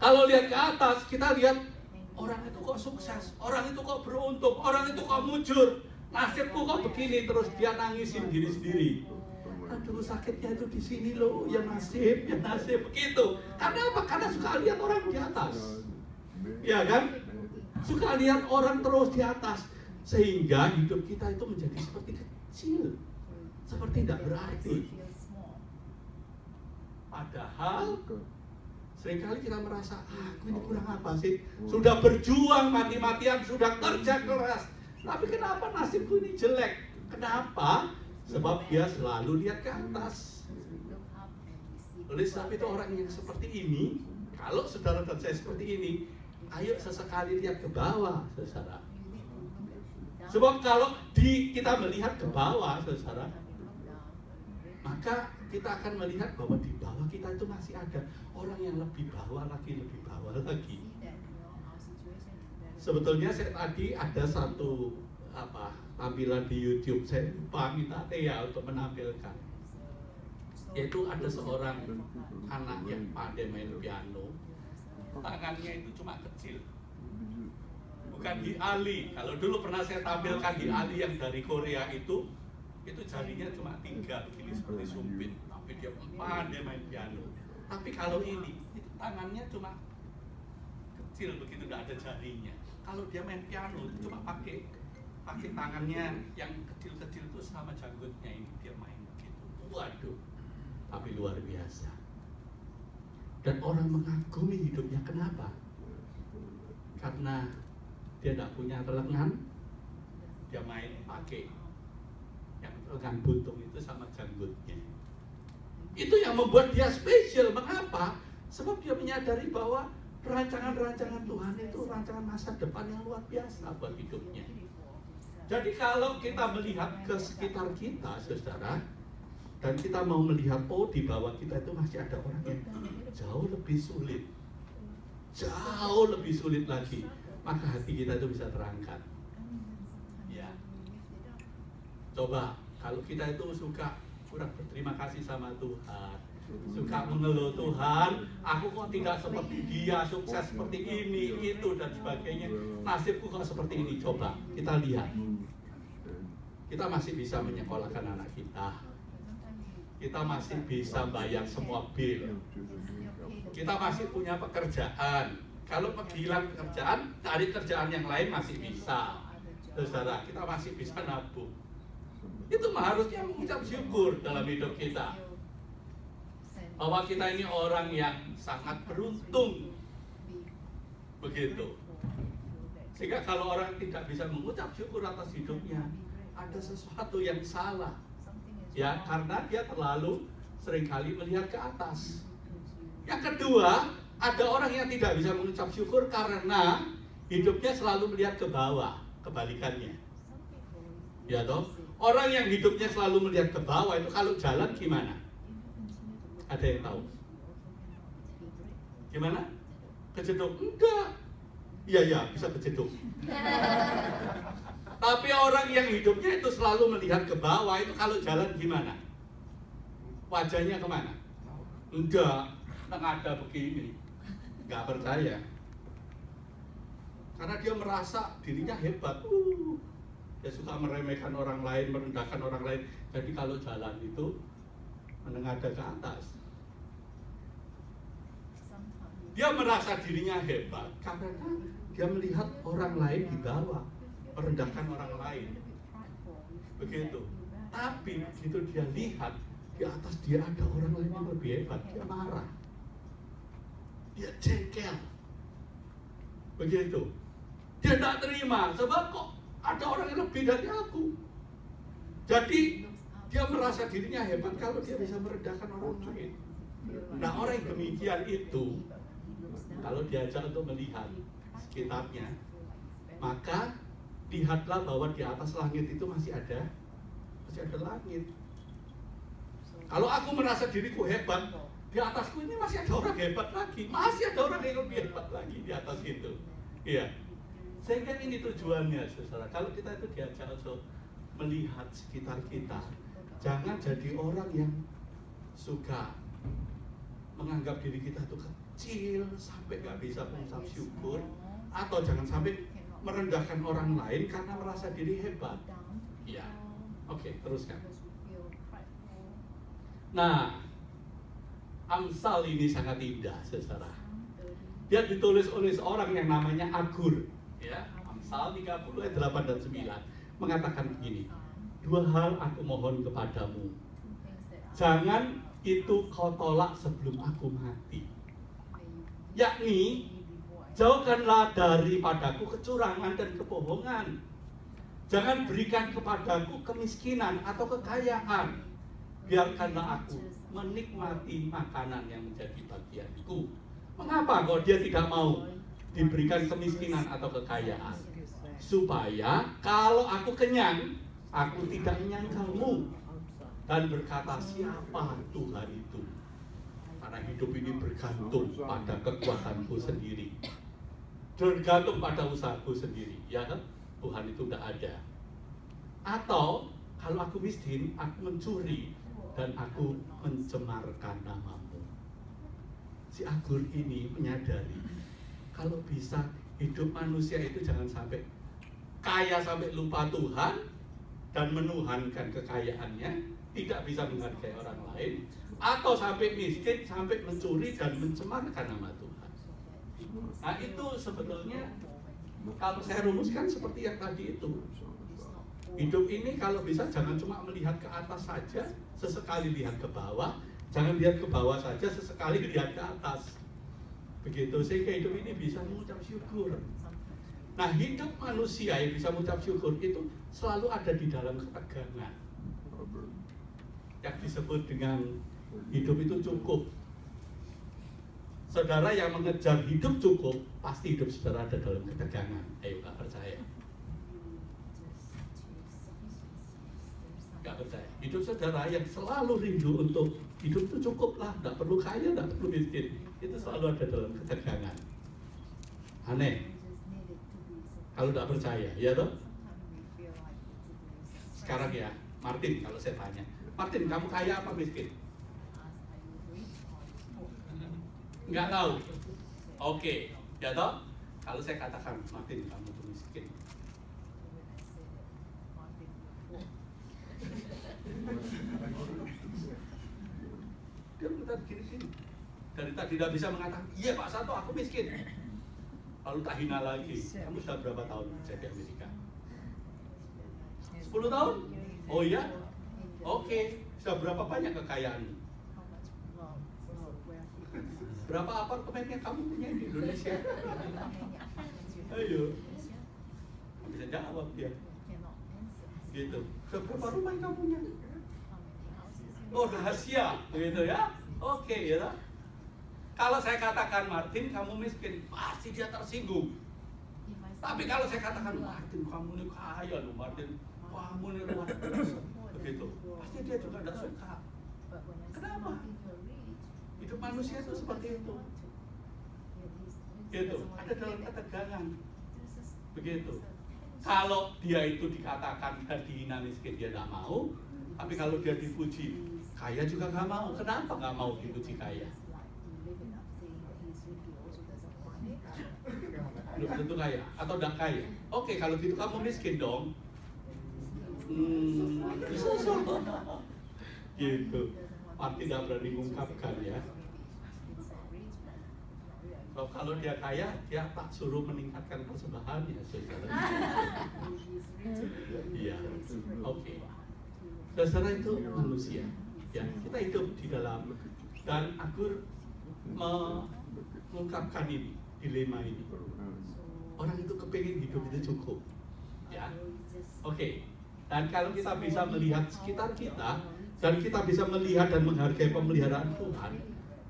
Kalau lihat ke atas, kita lihat orang itu kok sukses, orang itu kok beruntung, orang itu kok mujur, nasibku kok begini, terus dia nangisin diri sendiri. Aduh, sakitnya itu di sini loh, ya nasib begitu. Karena apa? Karena suka lihat orang di atas, ya kan? Suka lihat orang terus di atas, sehingga hidup kita itu menjadi seperti kecil, seperti tidak berarti. Padahal seringkali kita merasa, aku ini kurang apa sih? Sudah berjuang mati-matian, sudah kerja keras, tapi kenapa nasibku ini jelek? Kenapa? Sebab dia selalu lihat ke atas. Oleh sebab itu orang yang seperti ini, kalau saudara dan saya seperti ini, ayo sesekali lihat ke bawah, saudara. Sebab kalau kita melihat ke bawah, saudara, maka kita akan melihat bahwa di bawah kita itu masih ada orang yang lebih bawah lagi. Sebetulnya saya tadi ada satu tampilan di YouTube, saya lupa minta Tia untuk menampilkan. Yaitu ada seorang anak yang pandai main piano, tangannya itu cuma kecil, bukan hiali. Kalau dulu pernah saya tampilkan hiali yang dari Korea itu jarinya cuma 3 begini seperti sumpit, tapi dia pandai main piano. Tapi kalau ini itu tangannya cuma kecil begitu, tidak ada jarinya. Kalau dia main piano itu cuma pakai tangannya yang kecil-kecil itu sama janggutnya ini dia main begitu. Waduh, tapi luar biasa. Dan orang mengagumi hidupnya, kenapa? Karena dia tidak punya lengan, dia main pakai yang lengan buntung itu sama janggutnya. Itu yang membuat dia spesial. Mengapa? Sebab dia menyadari bahwa rancangan-rancangan Tuhan itu rancangan masa depan yang luar biasa buat hidupnya. Jadi kalau kita melihat ke sekitar kita, saudara, dan kita mau melihat, di bawah kita itu masih ada orang yang jauh lebih sulit lagi, maka hati kita itu bisa terangkat. Ya. Coba kalau kita itu suka kurang berterima kasih sama Tuhan, suka mengeluh, Tuhan, aku kok tidak seperti dia, sukses seperti ini, itu dan sebagainya, nasibku kok seperti ini. Coba kita lihat, kita masih bisa menyekolahkan anak kita masih bisa bayar semua bil, kita masih punya pekerjaan. Kalau hilang pekerjaan, cari kerjaan yang lain masih bisa, saudara, kita masih bisa nabung. Itu harusnya mengucap syukur dalam hidup kita, bahwa kita ini orang yang sangat beruntung, begitu. Sehingga kalau orang tidak bisa mengucap syukur atas hidupnya, ada sesuatu yang salah, ya, karena dia terlalu seringkali melihat ke atas. Yang kedua, ada orang yang tidak bisa mengucap syukur karena hidupnya selalu melihat ke bawah, kebalikannya. Ya toh? Orang yang hidupnya selalu melihat ke bawah itu kalau jalan gimana? Ada yang tahu? Gimana? Kejeduk? Enggak. Iya, bisa kejeduk. Tapi orang yang hidupnya itu selalu melihat ke bawah itu kalau jalan gimana? Wajahnya kemana? Enggak, ada begini. Enggak percaya. Karena dia merasa dirinya hebat. Dia suka meremehkan orang lain, merendahkan orang lain. Jadi kalau jalan itu menengadah ke atas. Dia merasa dirinya hebat karena dia melihat orang lain di bawah, merendahkan orang lain. Begitu. Tapi begitu dia lihat di atas dia ada orang lain yang lebih hebat, dia marah. Dia jengkel. Begitu. Dia tidak terima, sebab kok ada orang yang lebih dari aku. Jadi dia merasa dirinya hebat kalau dia bisa merendahkan orang lain. Nah, orang yang demikian itu, kalau diajak untuk melihat sekitarnya, maka lihatlah bahwa di atas langit itu masih ada langit. Kalau aku merasa diriku hebat, di atasku ini masih ada orang hebat lagi, masih ada orang yang lebih hebat lagi di atas itu. Iya. Sehingga ini tujuannya, saudara. Kalau kita itu diajak untuk melihat sekitar kita, jangan jadi orang yang suka menganggap diri kita itu kecil sampai gak bisa mengucap syukur, atau jangan sampai merendahkan orang lain karena merasa diri hebat. Ya, oke, teruskan. Nah, Amsal ini sangat indah, saudara. Dia ditulis oleh seorang yang namanya Agur. Ya, Amsal 30 ayat 8 dan 9 mengatakan begini, 2 hal aku mohon kepadamu, jangan itu kau tolak sebelum aku mati, yakni jauhkanlah daripadaku kecurangan dan kebohongan, jangan berikan kepadaku kemiskinan atau kekayaan, biarkanlah aku menikmati makanan yang menjadi bagianku. Mengapa kok dia tidak mau diberikan kemiskinan atau kekayaan, supaya kalau aku kenyang, aku tidak menyangkalmu dan berkata, siapa Tuhan itu? Karena hidup ini bergantung pada kekuatanku sendiri, bergantung pada usahaku sendiri, ya kan? Tuhan itu tidak ada. Atau kalau aku miskin, aku mencuri dan aku mencemarkan namamu. Si Agur ini menyadari kalau bisa hidup manusia itu jangan sampai kaya sampai lupa Tuhan dan menuhankan kekayaannya, tidak bisa menghargai orang lain, atau sampai miskin sampai mencuri dan mencemarkan nama Tuhan. Nah itu sebetulnya kalau saya rumuskan seperti yang tadi itu. Hidup ini kalau bisa jangan cuma melihat ke atas saja, sesekali lihat ke bawah. Jangan lihat ke bawah saja, sesekali lihat ke atas. Begitu, sehingga hidup ini bisa mengucap syukur. Nah, hidup manusia yang bisa mengucap syukur itu selalu ada di dalam ketegangan. Yang disebut dengan hidup itu cukup. Saudara yang mengejar hidup cukup, pasti hidup saudara ada dalam ketegangan. Ayo, gak percaya? Gak percaya. Hidup saudara yang selalu rindu untuk hidup itu cukup lah, gak perlu kaya, gak perlu miskin. Itu selalu ada dalam ketegangan. Aneh. Kalau gak percaya, ya toh? Sekarang ya, Martin, kalau saya tanya, Martin, kamu kaya apa miskin? Nggak tahu. Oke, ya toh? Kalau saya katakan, Martin, kamu tuh miskin. Dia minta gini-gini. Dari tadi tidak bisa mengatakan, iya Pak Santo, aku miskin. Lalu tak hina lagi. Kamu sudah berapa tahun kerja di Amerika? 10 tahun? Oh iya? Oke. Sudah berapa banyak kekayaanmu? Berapa apartemen yang kamu punya di Indonesia? Ayo. Bisa jawab dia. Gitu. Sudah berapa rumah yang kamu punya? Oh, rahasia. Begitu ya? Oke, ya. Kalau saya katakan Martin, kamu miskin, pasti dia tersinggung. Tapi kalau saya katakan Martin, kamu ini kaya loh Martin, kamu ini luar biasa, begitu, pasti dia juga tidak suka. Kenapa? Hidup manusia itu seperti itu. Gitu, ada dalam ketegangan. Begitu. Kalau dia itu dikatakan dan dihina miskin, dia tidak mau. Tapi kalau dia dipuji, kaya juga nggak mau. Kenapa nggak mau dipuji kaya? Belum tentu kaya atau tidak kaya. Oke, kalau gitu kamu miskin dong. Gitu. Martin tidak berani mengungkapkan ya. Kalau dia kaya, dia tak suruh meningkatkan persembahannya, saudara. Iya, oke. Saudara itu manusia. Ya, kita hidup di dalam, dan Agur mengungkapkan ini, dilema ini. Orang itu kepingin hidup itu cukup, ya. Oke. Dan kalau kita bisa melihat sekitar kita, dan kita bisa melihat dan menghargai pemeliharaan Tuhan,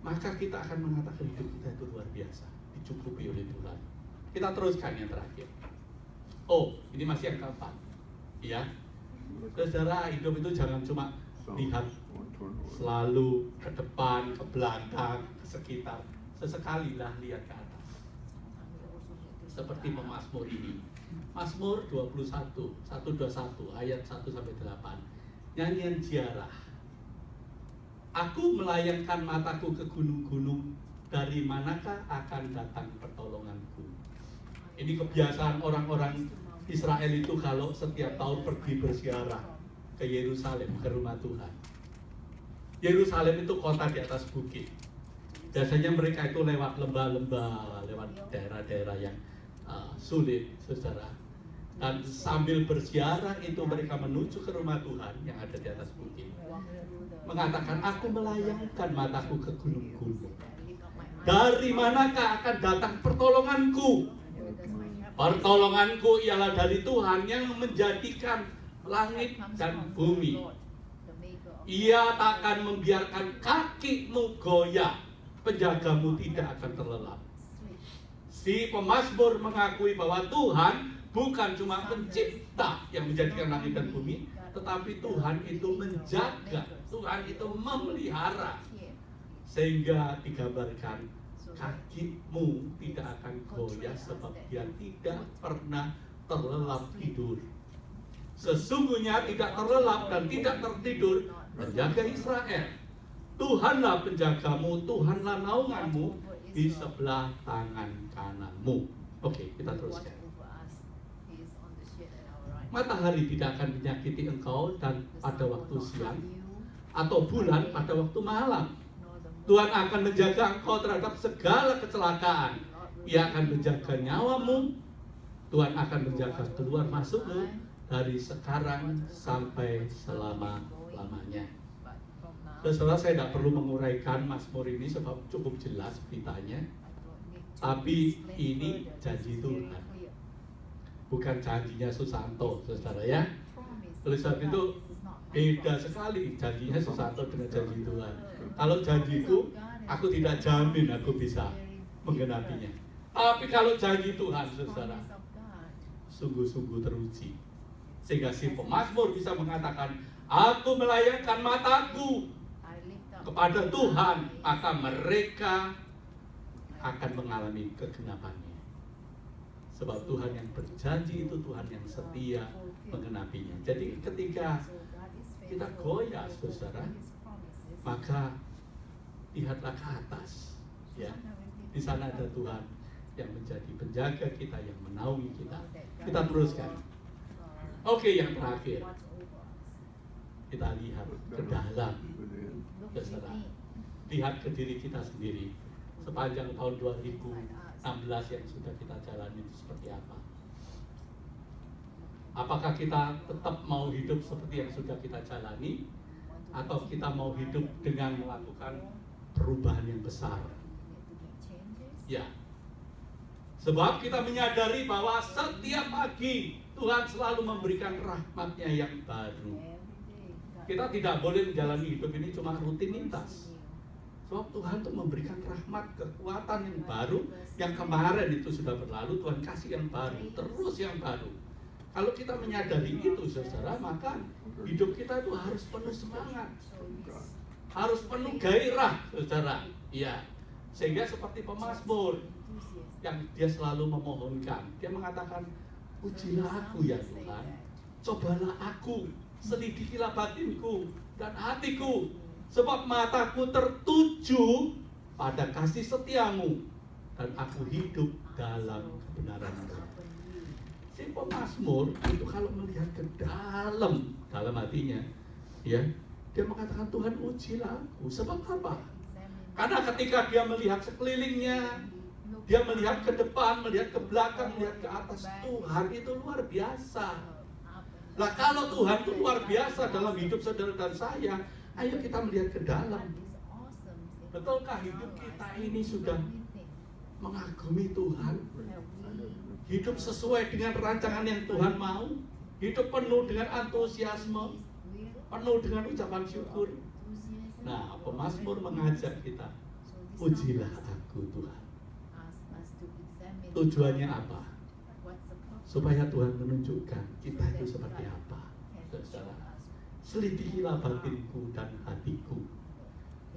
maka kita akan mengatakan hidup kita itu luar biasa, dicukupi oleh Tuhan. Kita teruskan yang terakhir. Oh, ini masih yang keempat, ya. Saudara, hidup itu jangan cuma lihat selalu ke depan, ke belakang, ke sekitar. Sesekalilah lihat ke atas. Seperti pemazmur ini. Mazmur 21, 121 ayat 1-8. Nyanyian ziarah. Aku melayangkan mataku ke gunung-gunung, dari manakah akan datang pertolonganku? Ini kebiasaan orang-orang Israel itu kalau setiap tahun pergi berziarah ke Yerusalem, ke rumah Tuhan. Yerusalem itu kota di atas bukit. Biasanya mereka itu lewat lembah-lembah, lewat daerah-daerah yang sulit, saudara. Dan sambil berziarah itu mereka menuju ke rumah Tuhan yang ada di atas bukit. Mengatakan, aku melayangkan mataku ke gunung-gunung. Dari manakah akan datang pertolonganku? Pertolonganku ialah dari Tuhan yang menjadikan langit dan bumi. Ia takkan membiarkan kakimu goyah, penjagamu tidak akan terlelap. Si pemazmur mengakui bahwa Tuhan bukan cuma pencipta yang menjadikan langit dan bumi, tetapi Tuhan itu menjaga, Tuhan itu memelihara. Sehingga digambarkan kakimu tidak akan goyah sebab dia tidak pernah terlelap tidur. Sesungguhnya tidak terlelap dan tidak tertidur menjaga Israel. Tuhanlah penjagamu, Tuhanlah naunganmu di sebelah tangan kananmu. Oke, kita teruskan. Matahari tidak akan menyakiti engkau dan pada waktu siang, atau bulan pada waktu malam. Tuhan akan menjaga engkau terhadap segala kecelakaan. Ia akan menjaga nyawamu. Tuhan akan menjaga keluar masukmu dari sekarang sampai selama-lamanya. Saudara, saya tidak perlu menguraikan Mazmur ini sebab cukup jelas beritanya. Tapi ini janji Tuhan, bukan janjinya Susanto, saudara ya. Oleh sebab itu beda sekali janjinya Susanto dengan janji Tuhan. Kalau janjiku, aku tidak jamin aku bisa menggenapinya. Tapi kalau janji Tuhan, saudara, sungguh-sungguh teruji. Sehingga si pemazmur bisa mengatakan, aku melayangkan mataku kepada Tuhan, maka mereka akan mengalami kegenapannya. Sebab Tuhan yang berjanji itu Tuhan yang setia menggenapinya. Jadi ketika kita goyah, saudara, maka lihatlah ke atas, ya. Di sana ada Tuhan yang menjadi penjaga kita, yang menaungi kita. Kita teruskan. Oke, yang terakhir, kita lihat ke dalam, saudara. Lihat ke diri kita sendiri. Sepanjang tahun 2016 yang sudah kita jalani itu seperti apa? Apakah kita tetap mau hidup seperti yang sudah kita jalani, atau kita mau hidup dengan melakukan perubahan yang besar? Ya, sebab kita menyadari bahwa setiap pagi Tuhan selalu memberikan rahmat-Nya yang baru. Kita tidak boleh menjalani hidup ini cuma rutinitas. Sebab Tuhan itu memberikan rahmat, kekuatan yang baru. Yang kemarin itu sudah berlalu, Tuhan kasih yang baru, terus yang baru. Kalau kita menyadari itu, saudara, maka hidup kita itu harus penuh semangat, harus penuh gairah, saudara. Ya, sehingga seperti pemazmur yang dia selalu memohonkan, dia mengatakan, ujilah aku ya Tuhan, cobalah aku, selidikilah batinku dan hatiku, sebab mataku tertuju pada kasih setiamu dan aku hidup dalam kebenaran-Mu. Si pemazmur itu kalau melihat ke dalam hatinya, ya, dia mengatakan, Tuhan ujilah aku. Sebab apa? Karena ketika dia melihat sekelilingnya, dia melihat ke depan, melihat ke belakang, melihat ke atas, Tuhan itu luar biasa. Nah, kalau Tuhan itu luar biasa dalam hidup saudara dan saya, ayo kita melihat ke dalam. Betulkah hidup kita ini sudah mengagumi Tuhan? Hidup sesuai dengan rancangan yang Tuhan mau? Hidup penuh dengan antusiasme, penuh dengan ucapan syukur. Nah, pemazmur mengajak kita, ujilah aku Tuhan. Tujuannya apa? Supaya Tuhan menunjukkan kita itu seperti apa. Saudara, selidikilah batinku dan hatiku,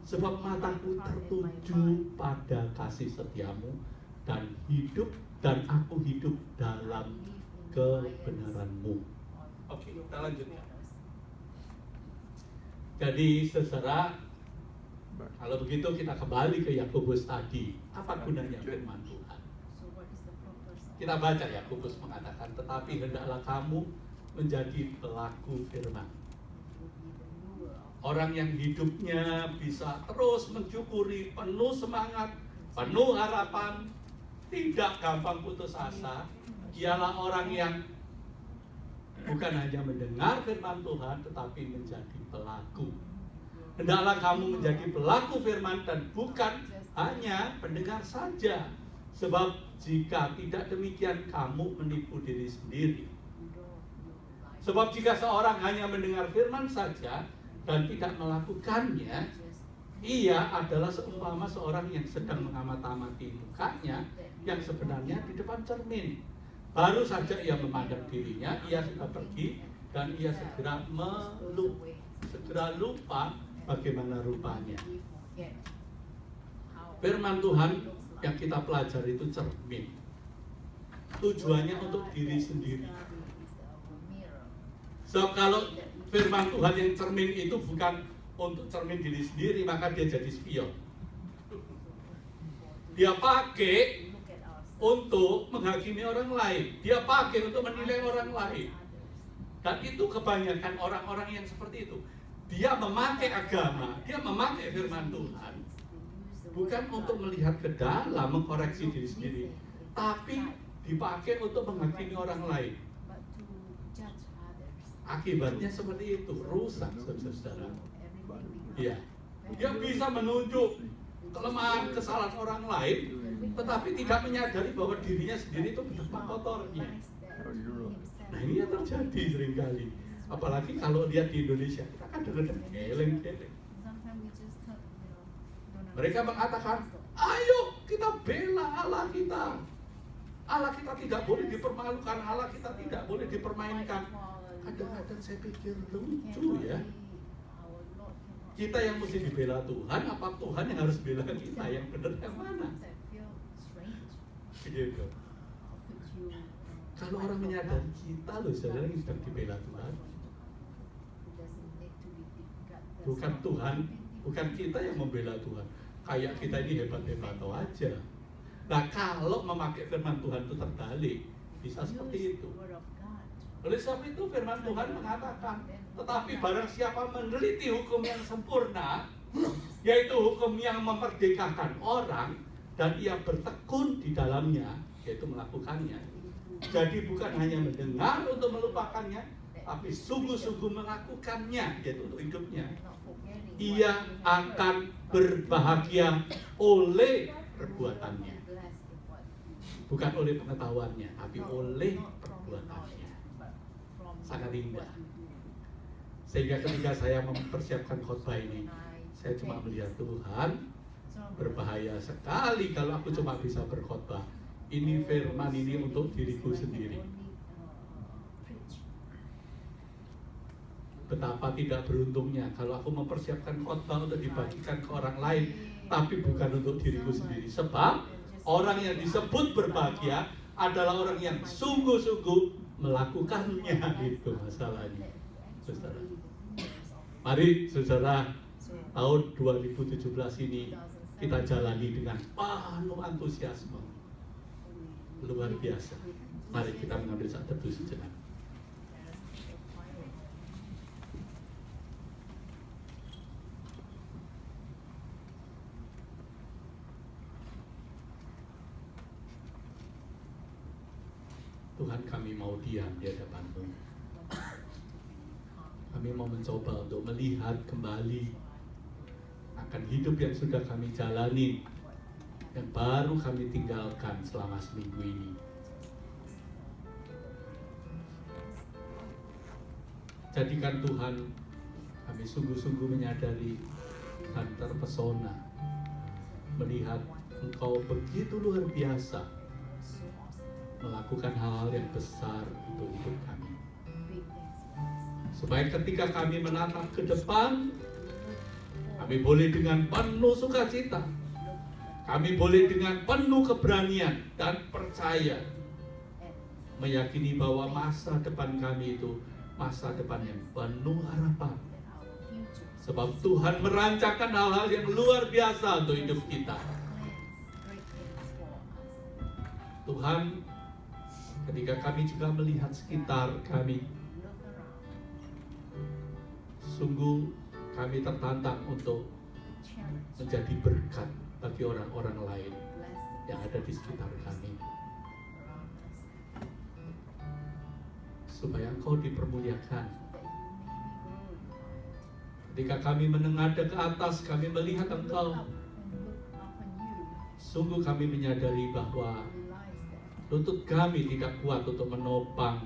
sebab mataku tertuju pada kasih setiamu dan aku hidup dalam kebenaran-Mu. Oke, kita lanjutkan. Jadi saudara, kalau begitu kita kembali ke Yakobus tadi. Apa gunanya firman Tuhan? Kita baca, Yakobus mengatakan, tetapi hendaklah kamu menjadi pelaku firman. Orang yang hidupnya bisa terus mensyukuri, penuh semangat, penuh harapan, tidak gampang putus asa, ialah orang yang bukan hanya mendengar firman Tuhan, tetapi menjadi pelaku. Hendaklah kamu menjadi pelaku firman dan bukan hanya pendengar saja. Sebab jika tidak demikian, kamu menipu diri sendiri. Sebab jika seorang hanya mendengar firman saja dan tidak melakukannya, ia adalah seumpama seorang yang sedang mengamati mukanya yang sebenarnya di depan cermin. Baru saja ia memandang dirinya, ia sudah pergi dan ia segera lupa bagaimana rupanya. Firman Tuhan yang kita pelajari itu cermin. Tujuannya untuk diri sendiri. So kalau firman Tuhan yang cermin itu bukan untuk cermin diri sendiri, maka dia jadi spion. Dia pakai untuk menghakimi orang lain. Dia pakai untuk menilai orang lain. Dan itu kebanyakan orang-orang yang seperti itu. Dia memakai agama, dia memakai firman Tuhan bukan untuk melihat ke dalam, mengkoreksi diri sendiri, tapi dipakai untuk menghakimi orang lain. Akibatnya seperti itu, rusak saudara. Ya, dia bisa menunjuk kelemahan, kesalahan orang lain, tetapi tidak menyadari bahwa dirinya sendiri itu betapa kotornya. Nah ini yang terjadi seringkali. Apalagi kalau lihat di Indonesia, kita kan dengar geleng-geleng. Mereka mengatakan, ayo kita bela Allah kita. Allah kita tidak boleh dipermalukan, Allah kita tidak boleh dipermainkan. Kadang-kadang saya pikir lucu ya. Kita yang mesti dibela Tuhan, apa Tuhan yang harus bela kita? Yang benar yang mana? Gitu. Kalau orang menyadari kita loh, saudara yang sedang dibela Tuhan. Bukan Tuhan, bukan kita yang membela Tuhan. Kayak kita ini hebat-hebat aja. Nah kalau memakai firman Tuhan itu terbalik, bisa seperti itu. Oleh sebab itu firman Tuhan mengatakan, tetapi barang siapa meneliti hukum yang sempurna, yaitu hukum yang memerdekakan orang, dan ia bertekun di dalamnya, yaitu melakukannya. Jadi bukan hanya mendengar untuk melupakannya, tapi sungguh-sungguh melakukannya, yaitu untuk hidupnya. Ia akan berbahagia oleh perbuatannya. Bukan oleh pengetahuannya, tapi oleh perbuatannya. Sangat indah. Sehingga ketika saya mempersiapkan khotbah ini, saya cuma melihat Tuhan, berbahaya sekali kalau aku cuma bisa berkhotbah. Ini firman ini untuk diriku sendiri. Betapa tidak beruntungnya kalau aku mempersiapkan khotbah untuk dibagikan ke orang lain, tapi bukan untuk diriku sendiri. Sebab orang yang disebut berbahagia adalah orang yang sungguh-sungguh melakukannya. Itu masalahnya, saudara. Mari saudara, tahun 2017 ini kita jalani dengan penuh antusiasme, luar biasa. Mari kita mengambil saat teduh sejenak. Tuhan, kami mau diam di hadapan-Mu. Kami mau mencoba untuk melihat kembali akan hidup yang sudah kami jalani, yang baru kami tinggalkan selama seminggu ini. Jadikan Tuhan kami sungguh-sungguh menyadari dan terpesona melihat Engkau begitu luar biasa melakukan hal-hal yang besar untuk hidup kami. Supaya ketika kami menatap ke depan, kami boleh dengan penuh sukacita, kami boleh dengan penuh keberanian dan percaya, meyakini bahwa masa depan kami itu masa depan yang penuh harapan. Sebab Tuhan merancangkan hal-hal yang luar biasa untuk hidup kita. Tuhan, ketika kami juga melihat sekitar kami, sungguh kami tertantang untuk menjadi berkat bagi orang-orang lain yang ada di sekitar kami, supaya Engkau dipermuliakan. Ketika kami menengadah ke atas, kami melihat Engkau, sungguh kami menyadari bahwa lutut kami tidak kuat untuk menopang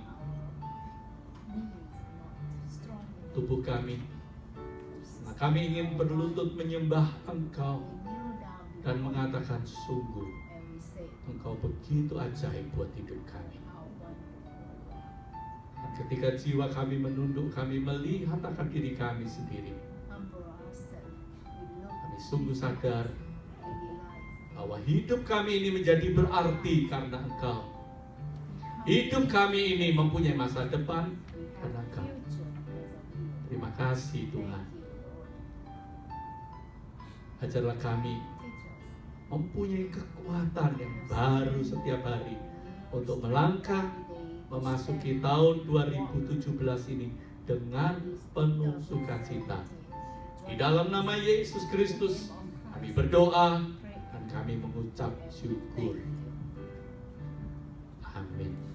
tubuh kami. Nah, kami ingin berlutut menyembah Engkau dan mengatakan, sungguh Engkau begitu ajaib buat hidup kami. Dan ketika jiwa kami menunduk, kami melihat akan diri kami sendiri, kami sungguh sadar bahwa hidup kami ini menjadi berarti karena Engkau. Hidup kami ini mempunyai masa depan karena Engkau. Terima kasih Tuhan. Ajarlah kami mempunyai kekuatan yang baru setiap hari untuk melangkah memasuki tahun 2017 ini dengan penuh sukacita. Di dalam nama Yesus Kristus kami berdoa dan kami mengucap syukur. Amin.